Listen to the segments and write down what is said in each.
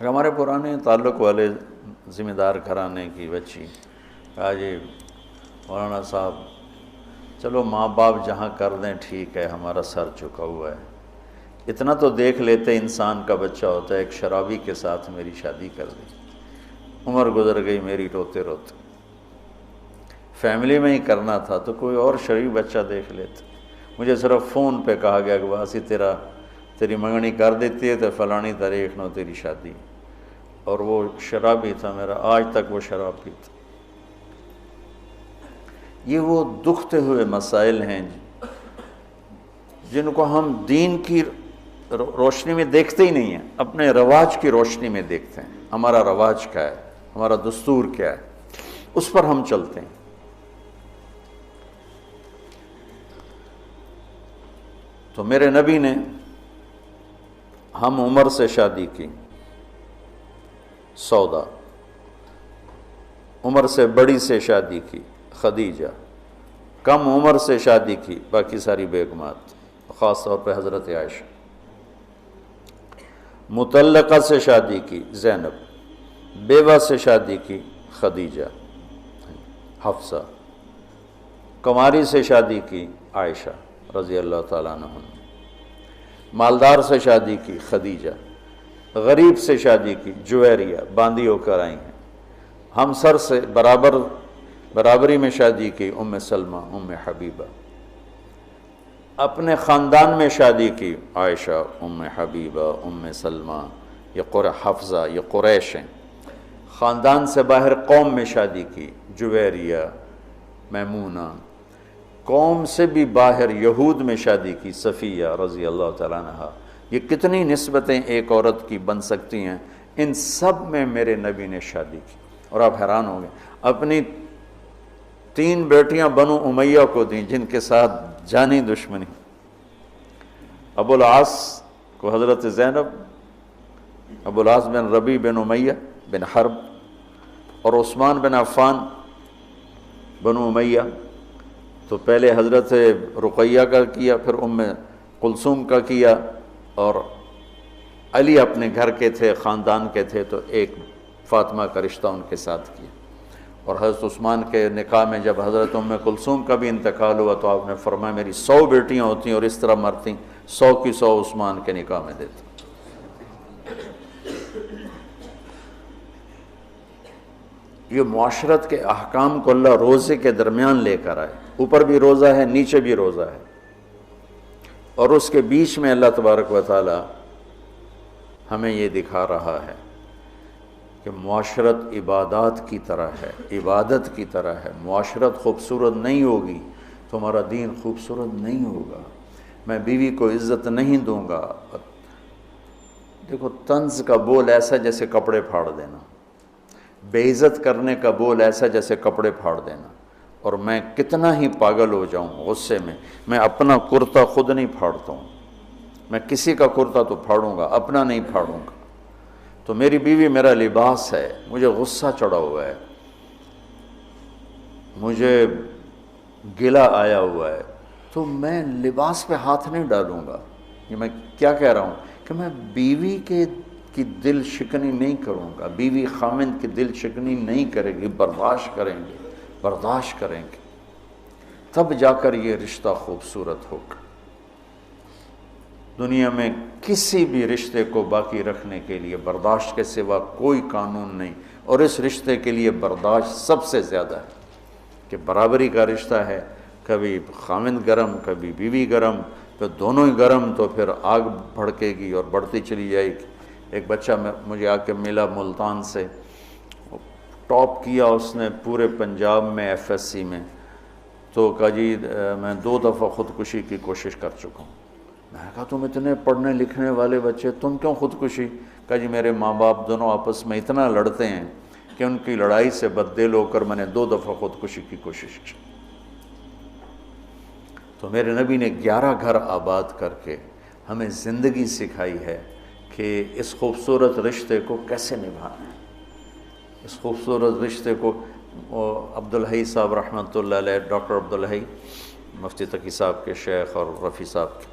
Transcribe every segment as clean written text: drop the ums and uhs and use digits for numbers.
ہمارے پرانے تعلق والے ذمہ دار گھرانے کی بچی کہا جی مولانا صاحب چلو ماں باپ جہاں کر دیں ٹھیک ہے، ہمارا سر جھکا ہوا ہے، اتنا تو دیکھ لیتے انسان کا بچہ ہوتا ہے۔ ایک شرابی کے ساتھ میری شادی کر دی، عمر گزر گئی میری روتے روتے، فیملی میں ہی کرنا تھا تو کوئی اور شریف بچہ دیکھ لیتے۔ مجھے صرف فون پہ کہا گیا کہ باسی تیری منگنی کر دیتی ہے تو فلانی تاریخ نو تیری شادی، اور وہ شرابی تھا میرا، آج تک وہ شراب پیتا۔ یہ وہ دکھتے ہوئے مسائل ہیں جن کو ہم دین کی روشنی میں دیکھتے ہی نہیں ہیں، اپنے رواج کی روشنی میں دیکھتے ہیں۔ ہمارا رواج کیا ہے، ہمارا دستور کیا ہے، اس پر ہم چلتے ہیں۔ تو میرے نبی نے ہم عمر سے شادی کی، سودا، عمر سے بڑی سے شادی کی، خدیجہ، کم عمر سے شادی کی باقی ساری بیگمات، خاص طور پہ حضرت عائشہ، مطلقہ سے شادی کی زینب، بیوہ سے شادی کی خدیجہ، حفصہ، کنواری سے شادی کی عائشہ رضی اللہ تعالیٰ عنہ، مالدار سے شادی کی خدیجہ، غریب سے شادی کی جویریہ، باندھی ہو کر آئی ہیں، ہمسر سے برابری میں شادی کی ام سلمہ، ام حبیبہ، اپنے خاندان میں شادی کی عائشہ، ام حبیبہ، ام سلمہ، یہ حفصہ، یہ قریش ہیں۔ خاندان سے باہر قوم میں شادی کی، جویریہ، میمونہ، قوم سے بھی باہر یہود میں شادی کی، صفیہ رضی اللہ تعالیٰ عنہ۔ یہ کتنی نسبتیں ایک عورت کی بن سکتی ہیں، ان سب میں میرے نبی نے شادی کی۔ اور آپ حیران ہوں گے، اپنی 3 بیٹیاں بنو امیہ کو دیں جن کے ساتھ جانی دشمنی، ابو العاص کو حضرت زینب، ابو العاص بن ربیع بن امیہ بن حرب، اور عثمان بن عفان بنو امیہ۔ تو پہلے حضرت رقیہ کا کیا، پھر ام کلثوم کا کیا، اور علی اپنے گھر کے تھے، خاندان کے تھے، تو ایک فاطمہ کا رشتہ ان کے ساتھ کیا۔ اور حضرت عثمان کے نکاح میں جب حضرت ام کلثوم کا بھی انتقال ہوا تو آپ نے فرمایا میری 100 بیٹیاں ہوتی اور اس طرح مرتی، 100 کی 100 عثمان کے نکاح میں دیتے۔ یہ معاشرت کے احکام کو اللہ روزے کے درمیان لے کر آئے، اوپر بھی روزہ ہے، نیچے بھی روزہ ہے، اور اس کے بیچ میں اللہ تبارک و تعالی ہمیں یہ دکھا رہا ہے کہ معاشرت عبادات کی طرح ہے، عبادت کی طرح ہے۔ معاشرت خوبصورت نہیں ہوگی تو ہمارا دین خوبصورت نہیں ہوگا۔ میں بیوی کو عزت نہیں دوں گا، دیکھو طنز کا بول ایسا جیسے کپڑے پھاڑ دینا، بے عزت کرنے کا بول ایسا جیسے کپڑے پھاڑ دینا۔ اور میں کتنا ہی پاگل ہو جاؤں غصے میں اپنا کرتا خود نہیں پھاڑتا ہوں، میں کسی کا کرتا تو پھاڑوں گا، اپنا نہیں پھاڑوں گا۔ تو میری بیوی میرا لباس ہے، مجھے غصہ چڑھا ہوا ہے، مجھے گلہ آیا ہوا ہے، تو میں لباس پہ ہاتھ نہیں ڈالوں گا۔ یہ میں کیا کہہ رہا ہوں کہ میں بیوی کی دل شکنی نہیں کروں گا، بیوی خامند کی دل شکنی نہیں کرے گی، برداشت کریں گے، تب جا کر یہ رشتہ خوبصورت ہوگا۔ دنیا میں کسی بھی رشتے کو باقی رکھنے کے لیے برداشت کے سوا کوئی قانون نہیں، اور اس رشتے کے لیے برداشت سب سے زیادہ ہے کہ برابری کا رشتہ ہے، کبھی خامند گرم کبھی بیوی گرم، تو دونوں ہی گرم تو پھر آگ بھڑکے گی اور بڑھتی چلی جائے گی۔ ایک بچہ مجھے آ کے ملا ملتان سے، ٹاپ کیا اس نے پورے پنجاب میں FSC میں، تو کہا جی میں 2 دفعہ خودکشی کی کوشش کر چکا ہوں۔ میں نے کہا تم اتنے پڑھنے لکھنے والے بچے تم کیوں خودکشی؟ کہا جی میرے ماں باپ دونوں آپس میں اتنا لڑتے ہیں کہ ان کی لڑائی سے بددل ہو کر میں نے 2 دفعہ خودکشی کی کوشش کی۔ تو میرے نبی نے 11 گھر آباد کر کے ہمیں زندگی سکھائی ہے کہ اس خوبصورت رشتے کو کیسے نبھانا ہے۔ اس خوبصورت رشتے کو عبدالحی صاحب رحمۃ اللہ علیہ، ڈاکٹر عبدالحی، مفتی تقی صاحب کے شیخ اور رفیع صاحب کے،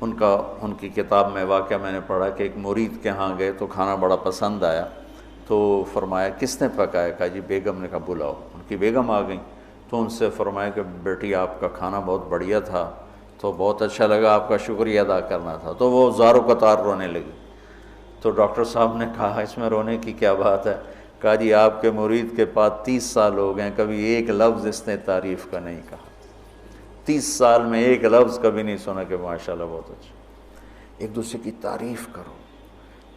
ان کی کتاب میں واقعہ میں نے پڑھا کہ ایک مرید کے ہاں گئے تو کھانا بڑا پسند آیا، تو فرمایا کس نے پکایا؟ کہا جی بیگم نے۔ کہا بلاؤ۔ ان کی بیگم آ گئیں تو ان سے فرمایا کہ بیٹی آپ کا کھانا بہت بڑھیا تھا، تو بہت اچھا لگا، آپ کا شکریہ ادا کرنا تھا۔ تو وہ زاروں قطار رونے لگی۔ تو ڈاکٹر صاحب نے کہا اس میں رونے کی کیا بات ہے؟ کہا جی آپ کے مرید کے پاس 30 سال ہو گئے، کبھی ایک لفظ اس نے تعریف کا نہیں کہا، 30 سال میں ایک لفظ کبھی نہیں سنا کہ ماشاءاللہ بہت اچھا۔ ایک دوسرے کی تعریف کرو،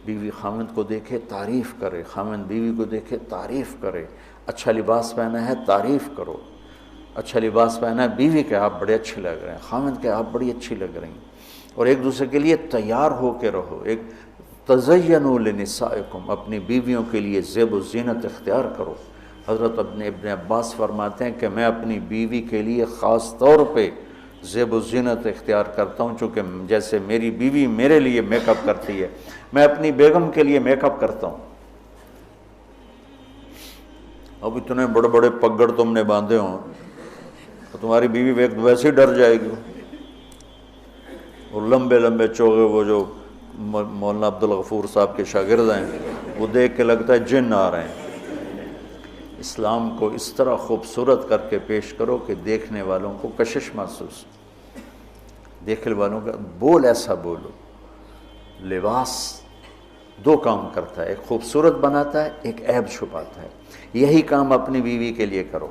بیوی خامند کو دیکھے تعریف کرے، خامند بیوی کو دیکھے تعریف کرے۔ اچھا لباس پہنا ہے تعریف کرو، اچھا لباس پہنا ہے بیوی کہ آپ بڑے اچھے لگ رہے ہیں، خامند کہ آپ بڑی اچھی لگ رہی ہیں، اور ایک دوسرے کے لیے تیار ہو کے رہو۔ ایک تزینوا لنسائکم، اپنی بیویوں کے لیے زیب و زینت اختیار کرو۔ حضرت ابن عباس فرماتے ہیں کہ میں اپنی بیوی کے لیے خاص طور پہ زیب و زینت اختیار کرتا ہوں، چونکہ جیسے میری بیوی میرے لیے میک اپ کرتی ہے، میں اپنی بیگم کے لیے میک اپ کرتا ہوں۔ اب اتنے بڑے بڑے پگڑ تم نے باندھے ہوں تو تمہاری بیوی ویسے ہی ڈر جائے گی۔ اور لمبے لمبے چوغے وہ جو مولانا عبدالغفور صاحب کے شاگرد ہیں، وہ دیکھ کے لگتا ہے جن آ رہے ہیں۔ اسلام کو اس طرح خوبصورت کر کے پیش کرو کہ دیکھنے والوں کو کشش محسوس، دیکھنے والوں کا بول ایسا بولو۔ لباس 2 کام کرتا ہے، ایک خوبصورت بناتا ہے، ایک عیب چھپاتا ہے۔ یہی کام اپنی بیوی کے لیے کرو،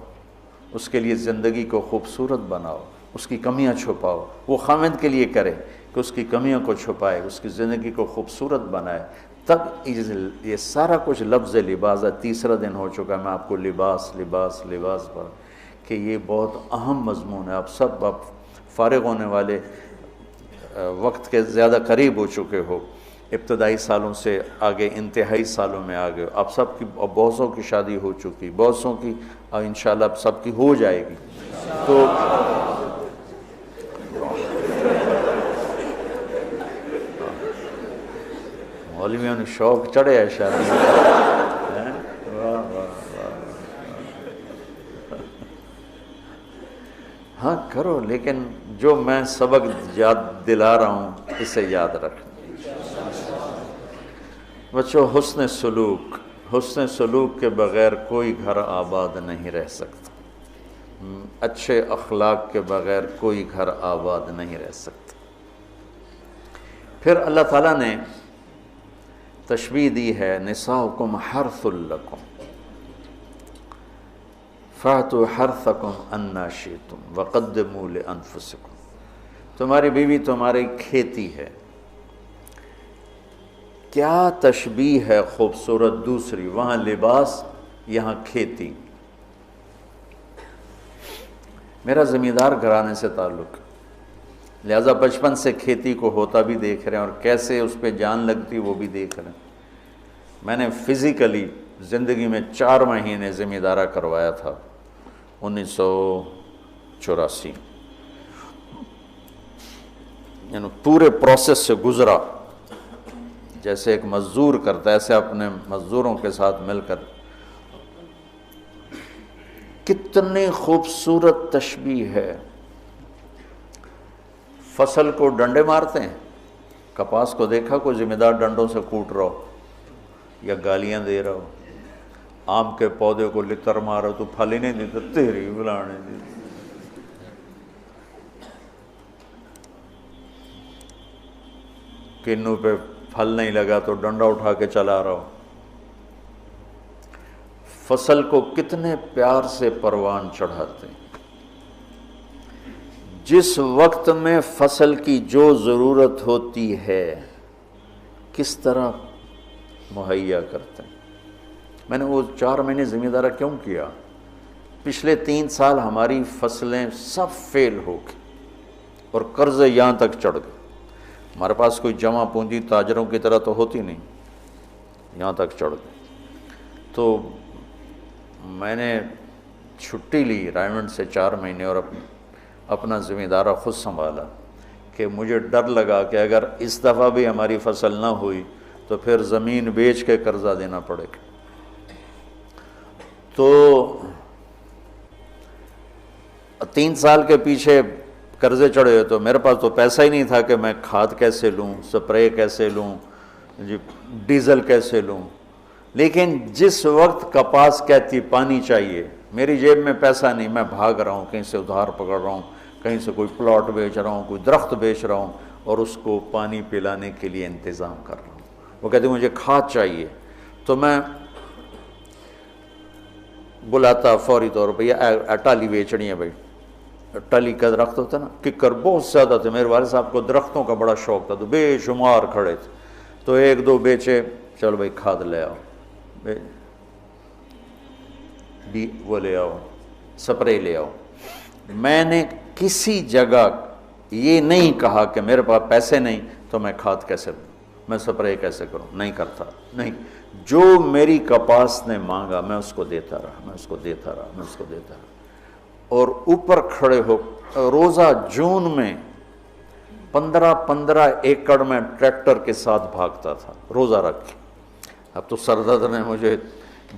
اس کے لیے زندگی کو خوبصورت بناؤ، اس کی کمیاں چھپاؤ۔ وہ خامند کے لیے کرے کہ اس کی کمیوں کو چھپائے، اس کی زندگی کو خوبصورت بنائے، تب یہ سارا کچھ لفظ لباس ہے۔ تیسرا دن ہو چکا میں آپ کو لباس لباس لباس پر، کہ یہ بہت اہم مضمون ہے۔ آپ سب فارغ ہونے والے وقت کے زیادہ قریب ہو چکے ہو، ابتدائی سالوں سے آگے انتہائی سالوں میں آگے، آپ سب کی بہت سو کی شادی ہو چکی، بہت سو کی انشاءاللہ اب سب کی ہو جائے گی۔ تو مولویوں نے شوق چڑھے ہے شادی ہاں کرو، لیکن جو میں سبق یاد دلا رہا ہوں اسے یاد رکھنا۔ بچوں، حسن سلوک کے بغیر کوئی گھر آباد نہیں رہ سکتا، اچھے اخلاق کے بغیر کوئی گھر آباد نہیں رہ سکتا۔ پھر اللہ تعالیٰ نے تشبیہ دی ہے، نساؤکم حرث لکم فأتوا حرثکم انا شئتم وقدموا لانفسکم۔ تمہاری بیوی تمہاری کھیتی ہے۔ کیا تشبیہ ہے خوبصورت دوسری، وہاں لباس یہاں کھیتی۔ میرا زمیندار گھرانے سے تعلق، لہذا بچپن سے کھیتی کو ہوتا بھی دیکھ رہے ہیں اور کیسے اس پہ جان لگتی وہ بھی دیکھ رہے ہیں۔ میں نے فزیکلی زندگی میں 4 مہینے زمیندارہ کروایا تھا 1984، یعنی پورے پروسیس سے گزرا، جیسے ایک مزدور کرتا ہے ایسے اپنے مزدوروں کے ساتھ مل کر۔ کتنی خوبصورت تشبیہ ہے۔ فصل کو ڈنڈے مارتے ہیں، کپاس کو دیکھا کوئی ذمہ دار ڈنڈوں سے کوٹ رہا ہو یا گالیاں دے رہا ہو، آم کے پودے کو لتر مارو تو پھل ہی نہیں دیتا، تیری بلانے دی۔ کنو پہ پھل نہیں لگا تو ڈنڈا اٹھا کے چلا رہا ہو۔ فصل کو کتنے پیار سے پروان چڑھاتے ہیں، جس وقت میں فصل کی جو ضرورت ہوتی ہے کس طرح مہیا کرتے ہیں۔ میں نے وہ 4 مہینے زمیندارہ کیوں کیا؟ پچھلے 3 سال ہماری فصلیں سب فیل ہو گئی اور قرضے یہاں تک چڑھ گئے۔ ہمارے پاس کوئی جمع پونجی تاجروں کی طرح تو ہوتی نہیں، یہاں تک چڑھ گئے۔ تو میں نے چھٹی لی رائمنڈ سے 4 مہینے اور اپنا زمیندارہ خود سنبھالا، کہ مجھے ڈر لگا کہ اگر اس دفعہ بھی ہماری فصل نہ ہوئی تو پھر زمین بیچ کے قرضہ دینا پڑے گا۔ تو 3 سال کے پیچھے قرضے چڑھے ہوئے، تو میرے پاس تو پیسہ ہی نہیں تھا کہ میں کھاد کیسے لوں، سپرے کیسے لوں، جی ڈیزل کیسے لوں۔ لیکن جس وقت کپاس کہتی پانی چاہیے، میری جیب میں پیسہ نہیں، میں بھاگ رہا ہوں، کہیں سے ادھار پکڑ رہا ہوں، کہیں سے کوئی پلاٹ بیچ رہا ہوں، کوئی درخت بیچ رہا ہوں، اور اس کو پانی پلانے کے لیے انتظام کر رہا ہوں۔ وہ کہتے ہیں مجھے کھاد چاہیے، تو میں بلاتا فوری طور پہ، یہ ٹالی بیچنی ہے بھائی، ٹالی کا درخت ہوتا ہے نا، ککر بہت زیادہ تھے، میرے والد صاحب کو درختوں کا بڑا شوق تھا، تو بے شمار کھڑے تھے، تو ایک دو بیچے، چلو بھائی کھاد لے آؤ، وہ لے آؤ، سپرے لے آؤ۔ میں نے کسی جگہ یہ نہیں کہا کہ میرے پاس پیسے نہیں تو میں کھاد کیسے لوں، میں سپرے کیسے کروں، نہیں کرتا، نہیں۔ جو میری کپاس نے مانگا میں اس کو دیتا رہا، میں اس کو دیتا رہا، میں اس کو دیتا رہا، اور اوپر کھڑے ہو روزہ جون میں 15 ایکڑ میں ٹریکٹر کے ساتھ بھاگتا تھا روزہ رکھ کے۔ اب تو سردرد نے مجھے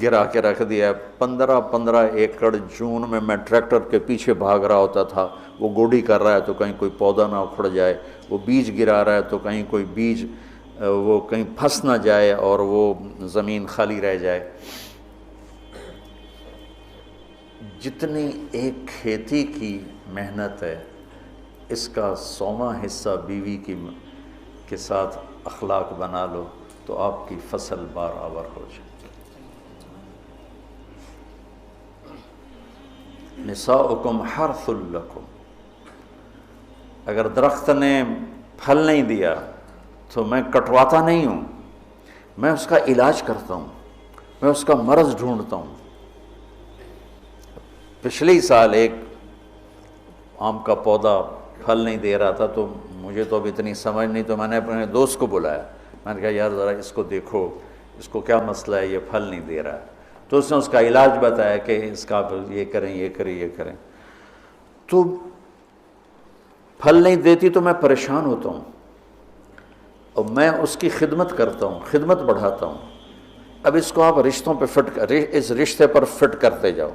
گرا کے رکھ دیا ہے، 15 ایکڑ جون میں ٹریکٹر کے پیچھے بھاگ رہا ہوتا تھا، وہ گوڈی کر رہا ہے تو کہیں کوئی پودا نہ اکھڑ جائے، وہ بیج گرا رہا ہے تو کہیں کوئی بیج وہ کہیں پھنس نہ جائے اور وہ زمین خالی رہ جائے۔ جتنی ایک کھیتی کی محنت ہے، اس کا 100واں حصہ بیوی کے ساتھ اخلاق بنا لو تو آپ کی فصل برابر ہو جائے۔ نساؤکم حرث لکم، اگر درخت نے پھل نہیں دیا تو میں کٹواتا نہیں ہوں، میں اس کا علاج کرتا ہوں، میں اس کا مرض ڈھونڈتا ہوں۔ پچھلے سال ایک آم کا پودا پھل نہیں دے رہا تھا، تو مجھے تو اب اتنی سمجھ نہیں، تو میں نے اپنے دوست کو بلایا، میں نے کہا یار ذرا اس کو دیکھو، اس کو کیا مسئلہ ہے، یہ پھل نہیں دے رہا ہے۔ تو اس نے اس کا علاج بتایا کہ اس کا یہ کریں، یہ کریں، یہ کریں۔ تو پھل نہیں دیتی تو میں پریشان ہوتا ہوں، اور میں اس کی خدمت کرتا ہوں، خدمت بڑھاتا ہوں۔ اب اس کو آپ رشتوں پہ اس رشتے پر فٹ کرتے جاؤ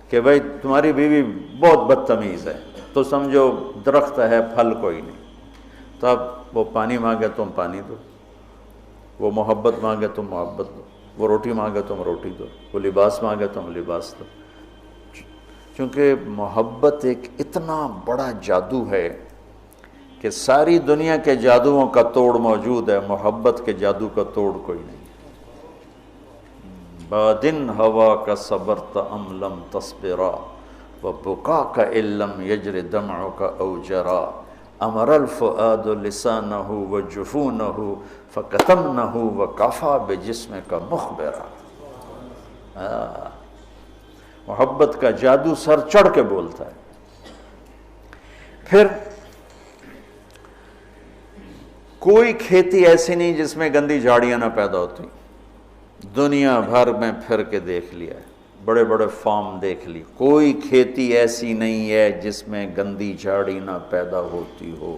کہ بھائی تمہاری بیوی بہت بدتمیز ہے، تو سمجھو درخت ہے، پھل کوئی نہیں۔ تو اب وہ پانی مانگے تم پانی دو، وہ محبت مانگے تم محبت دو، وہ روٹی مانگے تم روٹی دو، وہ لباس مانگے تم لباس دو۔ چونکہ محبت ایک اتنا بڑا جادو ہے کہ ساری دنیا کے جادوؤں کا توڑ موجود ہے، محبت کے جادو کا توڑ کوئی نہیں۔ بادن ہوا کا صبرت ام لم تصبرا وبکاک ان لم یجر دمعک او جرا امر الفؤاد لسانہ وجفونہ فکتمنہ وکفا بجسمک مخبرا۔ محبت کا جادو سر چڑھ کے بولتا ہے۔ پھر کوئی کھیتی ایسی نہیں جس میں گندی جھاڑیاں نہ پیدا ہوتی، دنیا بھر میں پھر کے دیکھ لیا ہے، بڑے بڑے فارم دیکھ لی، کوئی کھیتی ایسی نہیں ہے جس میں گندی جھاڑی نہ پیدا ہوتی ہو،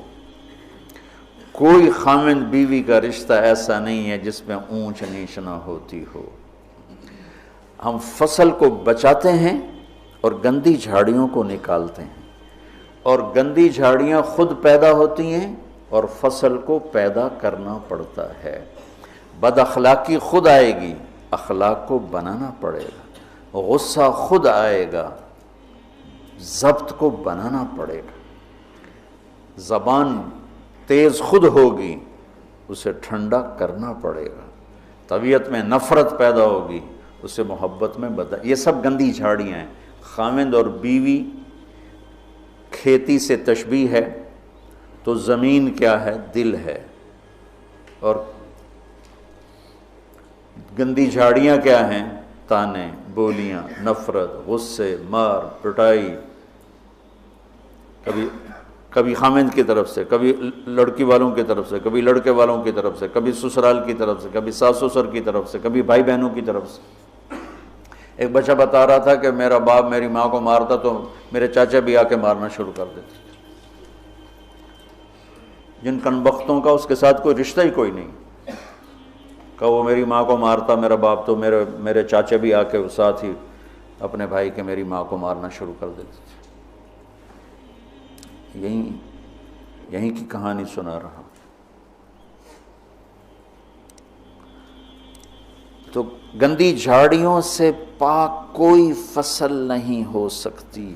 کوئی خاوند بیوی کا رشتہ ایسا نہیں ہے جس میں اونچ نیچ نہ ہوتی ہو۔ ہم فصل کو بچاتے ہیں اور گندی جھاڑیوں کو نکالتے ہیں، اور گندی جھاڑیاں خود پیدا ہوتی ہیں اور فصل کو پیدا کرنا پڑتا ہے۔ بد اخلاقی خود آئے گی، اخلاق کو بنانا پڑے گا، غصہ خود آئے گا، ضبط کو بنانا پڑے گا، زبان تیز خود ہوگی، اسے ٹھنڈا کرنا پڑے گا، طبیعت میں نفرت پیدا ہوگی، اسے محبت میں بدل۔ یہ سب گندی جھاڑیاں ہیں۔ خاوند اور بیوی کھیتی سے تشبیہ ہے، تو زمین کیا ہے؟ دل ہے، اور گندی جھاڑیاں کیا ہیں؟ تانے، بولیاں، نفرت، غصے، مار پٹائی، کبھی خامند کی طرف سے، کبھی لڑکی والوں کی طرف سے، کبھی لڑکے والوں کی طرف سے، کبھی سسرال کی طرف سے، کبھی ساس سسر کی طرف سے، کبھی بھائی بہنوں کی طرف سے۔ ایک بچہ بتا رہا تھا کہ میرا باپ میری ماں کو مارتا تو میرے چاچا بھی آ کے مارنا شروع کر دیتے، جن کنبختوں کا اس کے ساتھ کوئی رشتہ ہی کوئی نہیں، کہ وہ میری ماں کو مارتا میرا باپ، تو میرے چاچا بھی آ کے ساتھ ہی اپنے بھائی کے میری ماں کو مارنا شروع کر دیتے تھے۔ یہیں کی کہانی سنا رہا. تو گندی جھاڑیوں سے پاک کوئی فصل نہیں ہو سکتی.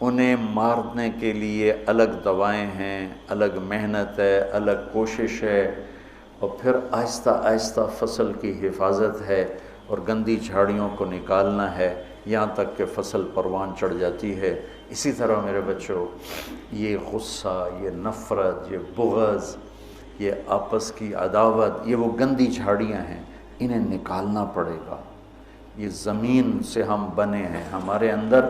انہیں مارنے کے لیے الگ دوائیں ہیں، الگ محنت ہے، الگ کوشش ہے، اور پھر آہستہ آہستہ فصل کی حفاظت ہے اور گندی جھاڑیوں کو نکالنا ہے یہاں تک کہ فصل پروان چڑھ جاتی ہے. اسی طرح میرے بچوں، یہ غصہ، یہ نفرت، یہ بغض، یہ آپس کی عداوت، یہ وہ گندی جھاڑیاں ہیں، انہیں نکالنا پڑے گا. یہ زمین سے ہم بنے ہیں، ہمارے اندر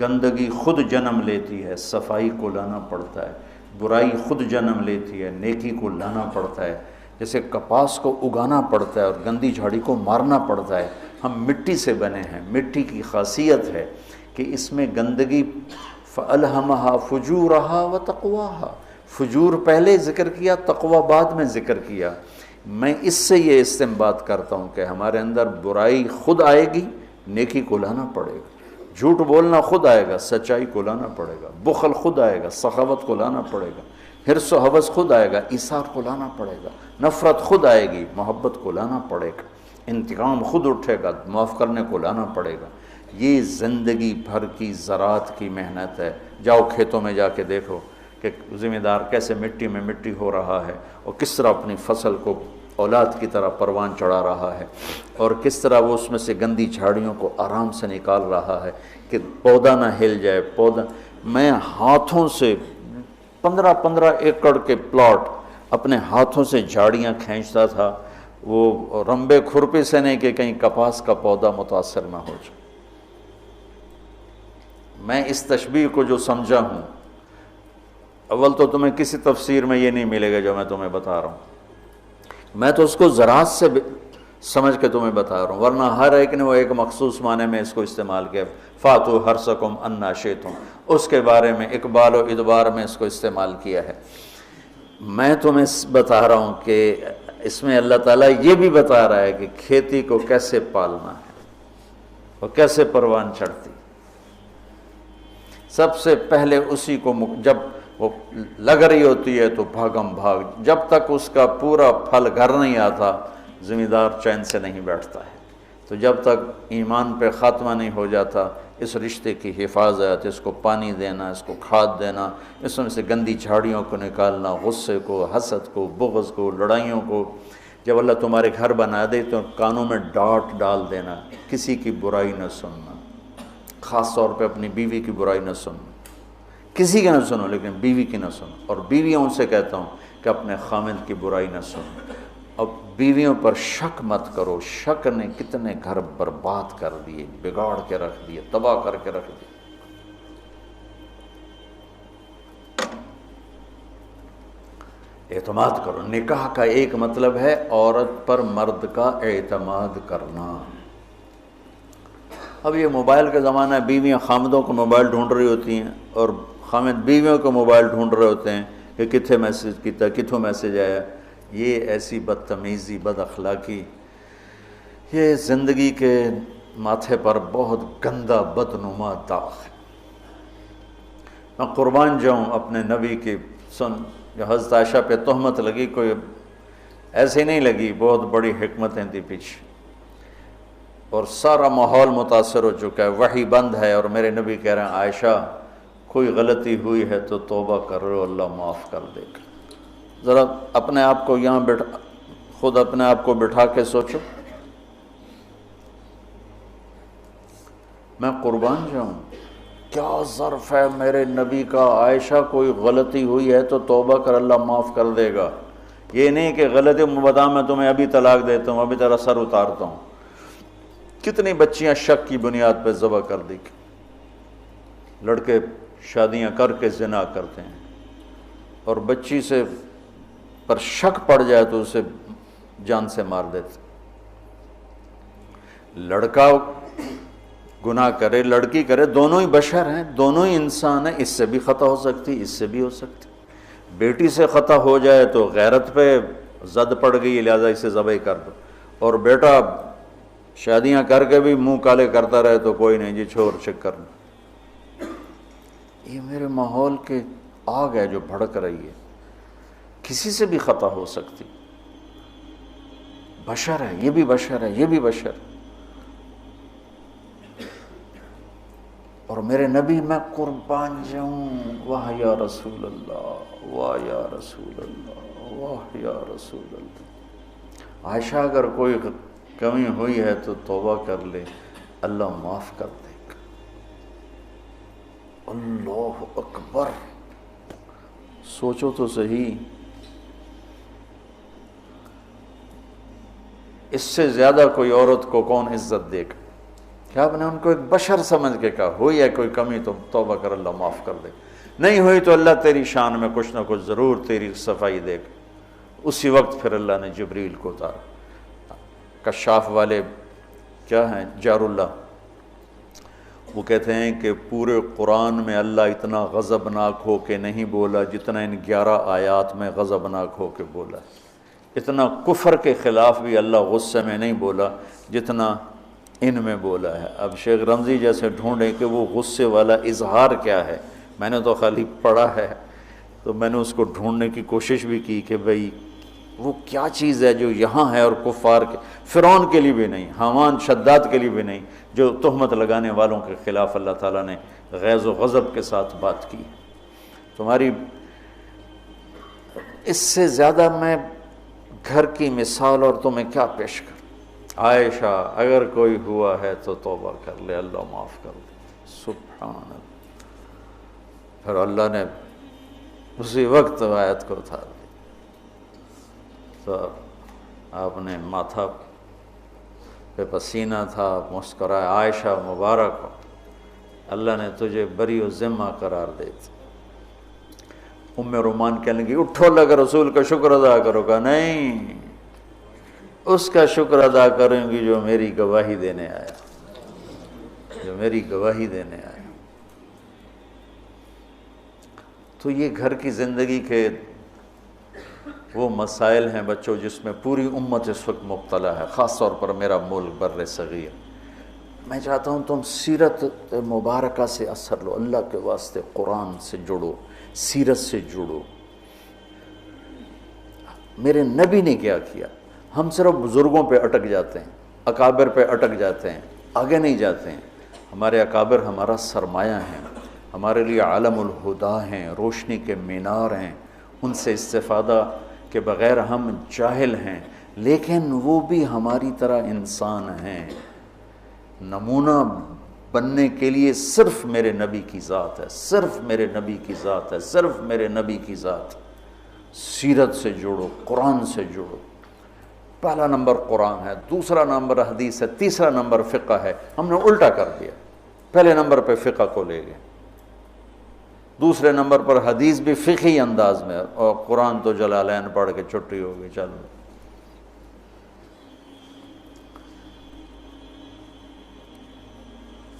گندگی خود جنم لیتی ہے، صفائی کو لانا پڑتا ہے. برائی خود جنم لیتی ہے، نیکی کو لانا پڑتا ہے. جیسے کپاس کو اگانا پڑتا ہے اور گندی جھاڑی کو مارنا پڑتا ہے. ہم مٹی سے بنے ہیں. مٹی کی خاصیت ہے کہ اس میں گندگی فَأَلْهَمَهَا فُجُورَهَا وَتَقْوَاهَا، فجور پہلے ذکر کیا، تقوی بعد میں ذکر کیا. میں اس سے یہ استنباط کرتا ہوں کہ ہمارے اندر برائی خود آئے گی، نیکی کو لانا پڑے گا. جھوٹ بولنا خود آئے گا، سچائی کو لانا پڑے گا. بخل خود آئے گا، سخاوت کو لانا پڑے گا. حرص و حوث خود آئے گا، ایثار کو لانا پڑے گا. نفرت خود آئے گی، محبت کو لانا پڑے گا. انتقام خود اٹھے گا، معاف کرنے کو لانا پڑے گا. یہ زندگی بھر کی زراعت کی محنت ہے. جاؤ کھیتوں میں جا کے دیکھو کہ ذمہ دار کیسے مٹی میں مٹی ہو رہا ہے اور کس طرح اپنی فصل کو اولاد کی طرح پروان چڑھا رہا ہے، اور کس طرح وہ اس میں سے گندی جھاڑیوں کو آرام سے نکال رہا ہے کہ پودا نہ ہل جائے. پودا، میں ہاتھوں سے 15 ایکڑ کے پلاٹ اپنے ہاتھوں سے جھاڑیاں کھینچتا تھا، وہ رمبے کھرپی سے نہیں کہ کہیں کپاس کا پودا متاثر نہ ہو جائے. میں اس تشبیہ کو جو سمجھا ہوں، اول تو تمہیں کسی تفسیر میں یہ نہیں ملے گا جو میں تمہیں بتا رہا ہوں. میں تو اس کو زراعت سے سمجھ کے تمہیں بتا رہا ہوں، ورنہ ہر ایک نے وہ ایک مخصوص معنی میں اس کو استعمال کیا. فاتو حرثکم انا شئتم، اس کے بارے میں اقبال و ادبار میں اس کو استعمال کیا ہے. میں تمہیں بتا رہا ہوں کہ اس میں اللہ تعالیٰ یہ بھی بتا رہا ہے کہ کھیتی کو کیسے پالنا ہے اور کیسے پروان چڑھتی. سب سے پہلے اسی کو جب وہ لگ رہی ہوتی ہے تو بھاگم بھاگ، جب تک اس کا پورا پھل گھر نہیں آتا ذمہ دار چین سے نہیں بیٹھتا ہے. تو جب تک ایمان پہ خاتمہ نہیں ہو جاتا، اس رشتے کی حفاظت، اس کو پانی دینا، اس کو کھاد دینا، اس میں سے گندی جھاڑیوں کو نکالنا، غصے کو، حسد کو، بغض کو، لڑائیوں کو. جب اللہ تمہارے گھر بنا دے تو کانوں میں ڈانٹ ڈال دینا، کسی کی برائی نہ سننا، خاص طور پہ اپنی بیوی کی برائی نہ سننا. کسی کی نہ سنو لیکن بیوی کی نہ سنو. اور بیویوں سے کہتا ہوں کہ اپنے خامند کی برائی نہ سنو. اب بیویوں پر شک مت کرو. شک نے کتنے گھر برباد کر دیے، بگاڑ کے رکھ دیے، تباہ کر کے رکھ دیے. اعتماد کرو. نکاح کا ایک مطلب ہے عورت پر مرد کا اعتماد کرنا. اب یہ موبائل کا زمانہ ہے، بیویاں خامدوں کو موبائل ڈھونڈ رہی ہوتی ہیں اور خامد بیویوں کو موبائل ڈھونڈ رہے ہوتے ہیں کہ کتنے میسج کیتا، کتوں میسج آیا. یہ ایسی بدتمیزی، بد اخلاقی، یہ زندگی کے ماتھے پر بہت گندا بدنما داغ ہے. میں قربان جاؤں اپنے نبی کی. جو حضرت عائشہ پہ تہمت لگی کوئی ایسے نہیں لگی، بہت بڑی حکمتیں تھی پیچھے، اور سارا ماحول متاثر ہو چکا ہے. وحی بند ہے اور میرے نبی کہہ رہے ہیں عائشہ کوئی غلطی ہوئی ہے تو توبہ کرو، اللہ معاف کر دے گا. ذرا اپنے آپ کو یہاں خود اپنے آپ کو بٹھا کے سوچو. میں قربان جاؤں، کیا ظرف ہے میرے نبی کا. عائشہ کوئی غلطی ہوئی ہے تو توبہ کر، اللہ معاف کر دے گا. یہ نہیں کہ غلطی بتا میں تمہیں ابھی طلاق دیتا ہوں، ابھی تیرا سر اتارتا ہوں. کتنی بچیاں شک کی بنیاد پہ ذبح کر دی. لڑکے شادیاں کر کے زنا کرتے ہیں اور بچی سے پر شک پڑ جائے تو اسے جان سے مار دیتے. لڑکا گناہ کرے، لڑکی کرے، دونوں ہی بشر ہیں، دونوں ہی انسان ہیں. اس سے بھی خطا ہو سکتی، اس سے بھی ہو سکتی. بیٹی سے خطا ہو جائے تو غیرت پہ زد پڑ گئی لہذا اسے ذبح کر دو، اور بیٹا شادیاں کر کے بھی منہ کالے کرتا رہے تو کوئی نہیں جی چھوڑ چک کرنا. یہ میرے ماحول کے آگ ہے جو بھڑک رہی ہے، کسی سے بھی خطا ہو سکتی، بشر ہے، یہ بھی بشر ہے، یہ بھی بشر، اور میرے نبی میں قربان جاؤں، واہ یا رسول اللہ، واہ یا رسول اللہ، واہ یا رسول اللہ۔ عائشہ اگر کوئی کمی ہوئی ہے تو توبہ کر لے، اللہ معاف کر دے گا۔ اللہ اکبر، سوچو تو صحیح، اس سے زیادہ کوئی عورت کو کون عزت دے گا؟ کہ آپ نے ان کو ایک بشر سمجھ کے کہا، ہوئی ہے کوئی کمی تو توبہ کر، اللہ معاف کر دے، نہیں ہوئی تو اللہ تیری شان میں کچھ نہ کچھ ضرور تیری صفائی دے گا۔ اسی وقت پھر اللہ نے جبریل کو اتارا۔ کشاف والے کیا ہیں، جار اللہ، وہ کہتے ہیں کہ پورے قرآن میں اللہ اتنا غضبناک ہو کے نہیں بولا جتنا ان 11 آیات میں غضبناک ہو کے بولا ہے۔ اتنا کفر کے خلاف بھی اللہ غصے میں نہیں بولا جتنا ان میں بولا ہے۔ اب شیخ رمضی جیسے ڈھونڈیں کہ وہ غصے والا اظہار کیا ہے، میں نے تو خالی پڑھا ہے، تو میں نے اس کو ڈھونڈنے کی کوشش بھی کی کہ بھئی وہ کیا چیز ہے جو یہاں ہے اور کفار کے، فرعون کے لیے بھی نہیں، حامان شداد کے لیے بھی نہیں، جو تہمت لگانے والوں کے خلاف اللہ تعالیٰ نے غیظ و غضب کے ساتھ بات کی۔ تمہاری اس سے زیادہ میں گھر کی مثال اور تمہیں کیا پیش کروں؟ عائشہ اگر کوئی ہوا ہے تو توبہ کر لے، اللہ معاف کر دے، سبحان اللہ۔ پھر اللہ نے اسی وقت آیت کو اتار دی، تو آپ نے ماتھا پہ پسینہ تھا، مسکرائے، عائشہ مبارک ہو، اللہ نے تجھے بری و ذمہ قرار دے دی۔ ام رومان کہنے لگی اٹھو، اللہ کے رسول کا شکر ادا کرو گا؟ نہیں، اس کا شکر ادا کریں گی جو میری گواہی دینے آیا، جو میری گواہی دینے آیا۔ تو یہ گھر کی زندگی کے وہ مسائل ہیں بچوں جس میں پوری امت اس وقت مبتلا ہے، خاص طور پر میرا ملک بر صغیر۔ میں چاہتا ہوں تم سیرت مبارکہ سے اثر لو، اللہ کے واسطے قرآن سے جڑو، سیرت سے جڑو۔ میرے نبی نے کیا کیا؟ ہم صرف بزرگوں پہ اٹک جاتے ہیں، اکابر پہ اٹک جاتے ہیں، آگے نہیں جاتے ہیں۔ ہمارے اکابر ہمارا سرمایہ ہیں، ہمارے لیے عالم الہدا ہیں، روشنی کے مینار ہیں، ان سے استفادہ کے بغیر ہم جاہل ہیں، لیکن وہ بھی ہماری طرح انسان ہیں۔ نمونہ بننے کے لیے صرف میرے نبی کی ذات ہے، صرف میرے نبی کی ذات ہے، صرف میرے نبی کی ذات۔ سیرت سے جوڑو، قرآن سے جوڑو۔ پہلا نمبر قرآن ہے، دوسرا نمبر حدیث ہے، تیسرا نمبر فقہ ہے۔ ہم نے الٹا کر دیا، پہلے نمبر پہ فقہ کو لے گئے، دوسرے نمبر پر حدیث بھی فقہی انداز میں، اور قرآن تو جلالین پڑھ کے چھٹی ہو گئی، چلو۔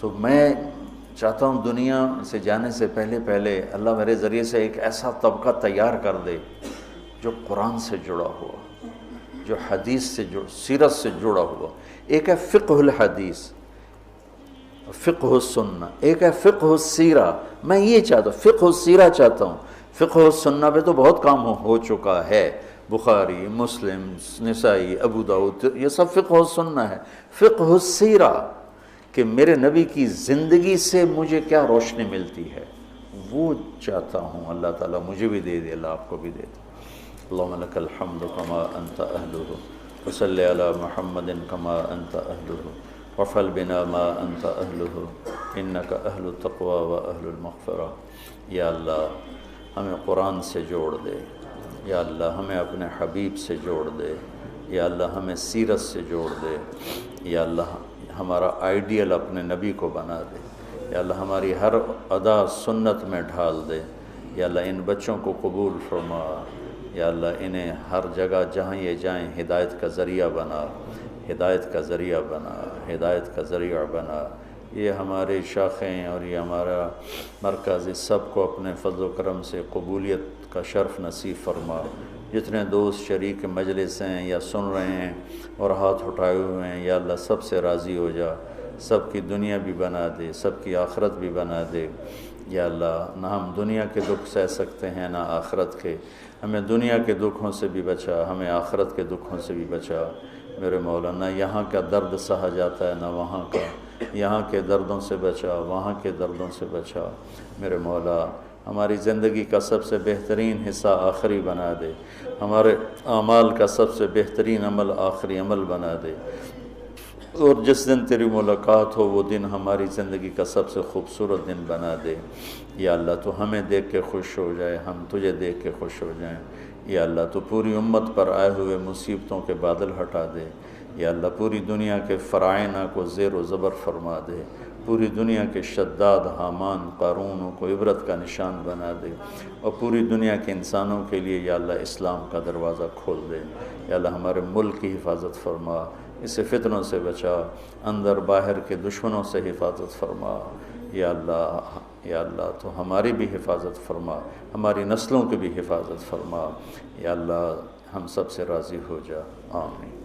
تو میں چاہتا ہوں دنیا سے جانے سے پہلے اللہ میرے ذریعے سے ایک ایسا طبقہ تیار کر دے جو قرآن سے جڑا ہوا، جو حدیث سے سیرت سے جڑا ہوا۔ ایک ہے فقہ الحدیث، فقہ السنہ، ایک ہے فقہ السیرہ۔ میں یہ چاہتا ہوں، فقہ السیرہ چاہتا ہوں۔ فقہ السنہ پہ تو بہت کام ہو چکا ہے، بخاری، مسلم، نسائی، ابو داؤد، یہ سب فقہ السنہ ہے۔ فقہ السیرہ کہ میرے نبی کی زندگی سے مجھے کیا روشنی ملتی ہے، وہ چاہتا ہوں۔ اللہ تعالیٰ مجھے بھی دے دے، اللہ آپ کو بھی دے دے۔ اللہم لک الحمد کما انت اہلہ، وصلی علی محمد کما انت اہلہ، وفعل بنا ما انت اہلہ، انک اہل التقوی و اہل المغفرہ۔ یا اللہ ہمیں قرآن سے جوڑ دے، یا اللہ ہمیں اپنے حبیب سے جوڑ دے، یا اللہ ہمیں سیرت سے جوڑ دے، یا اللہ ہمارا آئیڈیل اپنے نبی کو بنا دے، یا اللہ ہماری ہر ادا سنت میں ڈھال دے، یا اللہ ان بچوں کو قبول فرما، یا اللہ انہیں ہر جگہ جہاں یہ جائیں ہدایت کا ذریعہ بنا، ہدایت کا ذریعہ بنا، ہدایت کا ذریعہ بنا۔ یہ ہمارے شاخیں اور یہ ہمارا مرکز، اس سب کو اپنے فضل و کرم سے قبولیت کا شرف نصیب فرما۔ جتنے دوست شریک مجلس ہیں یا سن رہے ہیں اور ہاتھ اٹھائے ہوئے ہیں، یا اللہ سب سے راضی ہو جا، سب کی دنیا بھی بنا دے، سب کی آخرت بھی بنا دے۔ یا اللہ نہ ہم دنیا کے دکھ سہ سکتے ہیں نہ آخرت کے، ہمیں دنیا کے دکھوں سے بھی بچا، ہمیں آخرت کے دکھوں سے بھی بچا میرے مولا۔ نہ یہاں کا درد سہا جاتا ہے نہ وہاں کا، یہاں کے دردوں سے بچا، وہاں کے دردوں سے بچا میرے مولا۔ ہماری زندگی کا سب سے بہترین حصہ آخری بنا دے، ہمارے اعمال کا سب سے بہترین عمل آخری عمل بنا دے، اور جس دن تیری ملاقات ہو وہ دن ہماری زندگی کا سب سے خوبصورت دن بنا دے۔ یا اللہ تو ہمیں دیکھ کے خوش ہو جائے، ہم تجھے دیکھ کے خوش ہو جائیں۔ یا اللہ تو پوری امت پر آئے ہوئے مصیبتوں کے بادل ہٹا دے۔ یا اللہ پوری دنیا کے فرعونہ کو زیر و زبر فرما دے، پوری دنیا کے شداد حامان قارونوں کو عبرت کا نشان بنا دے، اور پوری دنیا کے انسانوں کے لیے یا اللہ اسلام کا دروازہ کھول دے۔ یا اللہ ہمارے ملک کی حفاظت فرما، اسے فتنوں سے بچا، اندر باہر کے دشمنوں سے حفاظت فرما۔ یا اللہ تو ہماری بھی حفاظت فرما، ہماری نسلوں کی بھی حفاظت فرما۔ یا اللہ ہم سب سے راضی ہو جا، آمین۔